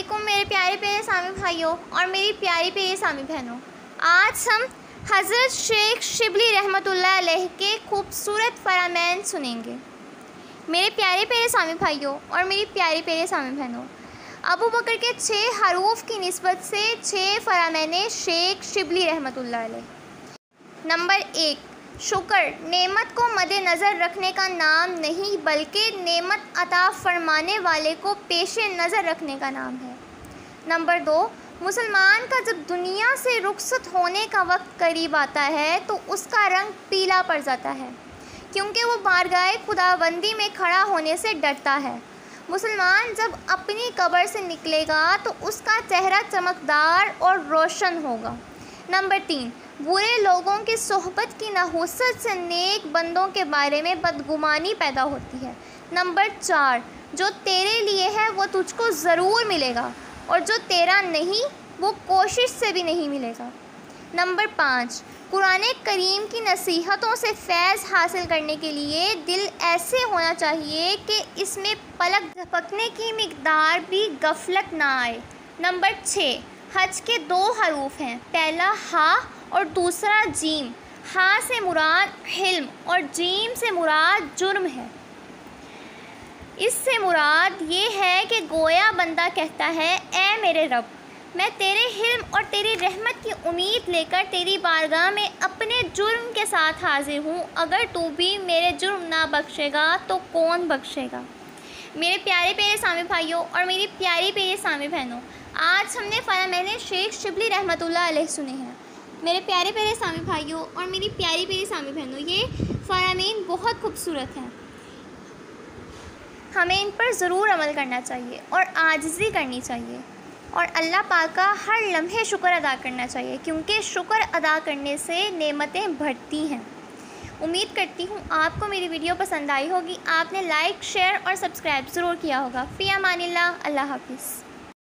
वालेकुम मेरे प्यारे प्यारे इस्लामी भाइयों और मेरी प्यारी प्यारी इस्लामी बहनों। आज हम हज़रत शेख शिबली रहमतुल्लाह अलैह के खूबसूरत फरामैन सुनेंगे। मेरे प्यारे प्यारे इस्लामी भाइयों और मेरी प्यारी प्यारी इस्लामी बहनों, अबू बकर के 6 हरूफ की निस्बत से 6 फरामैन शेख शिबली रहमतुल्लाह अलैह। नंबर 1, शुक्र नेमत को मद्देनज़र रखने का नाम नहीं बल्कि नेमत अता फरमाने वाले को पेश नज़र रखने का नाम है। नंबर 2, मुसलमान का जब दुनिया से रुखसत होने का वक्त करीब आता है तो उसका रंग पीला पड़ जाता है, क्योंकि वो बारगाह खुदाबंदी में खड़ा होने से डरता है। मुसलमान जब अपनी कब्र से निकलेगा तो उसका चेहरा चमकदार और रोशन होगा। नंबर 3, बुरे लोगों की सोहबत की नहुसत से नेक बंदों के बारे में बदगुमानी पैदा होती है। नंबर 4, जो तेरे लिए है वो तुझको ज़रूर मिलेगा और जो तेरा नहीं वो कोशिश से भी नहीं मिलेगा। नंबर 5, कुरान करीम की नसीहतों से फैज़ हासिल करने के लिए दिल ऐसे होना चाहिए कि इसमें पलक झपकने की मिक़दार भी गफलत ना आए। नंबर 6, हज के 2 हरूफ हैं, पहला हा और दूसरा जीम। हा से मुराद हिल्म और जीम से मुराद जुर्म है। इससे मुराद ये है कि गोया बंदा कहता है, ऐ मेरे रब, मैं तेरे हिल्म और तेरी रहमत की उम्मीद लेकर तेरी बारगाह में अपने जुर्म के साथ हाजिर हूँ। अगर तू भी मेरे जुर्म ना बख्शेगा तो कौन बख्शेगा। मेरे प्यारे प्यारे इस्लामी भाइयों और मेरी प्यारी प्यारी इस्लामी बहनों, आज हमने फरामैन शेख शिबली रहमतुल्लाह अलैह सुने हैं। मेरे प्यारे प्यारे इस्लामी भाइयों और मेरी प्यारी प्यारी इस्लामी बहनों, ये फरामीन बहुत खूबसूरत हैं। हमें इन पर ज़रूर अमल करना चाहिए और आजिज़ी करनी चाहिए और अल्लाह पाक का हर लम्हे शुक्र अदा करना चाहिए, क्योंकि शुक्र अदा करने से नेमतें बढ़ती हैं। उम्मीद करती हूँ आपको मेरी वीडियो पसंद आई होगी। आपने लाइक, शेयर और सब्सक्राइब ज़रूर किया होगा। फ़ी अमानिल्लाह, अल्लाह हाफ़िज़।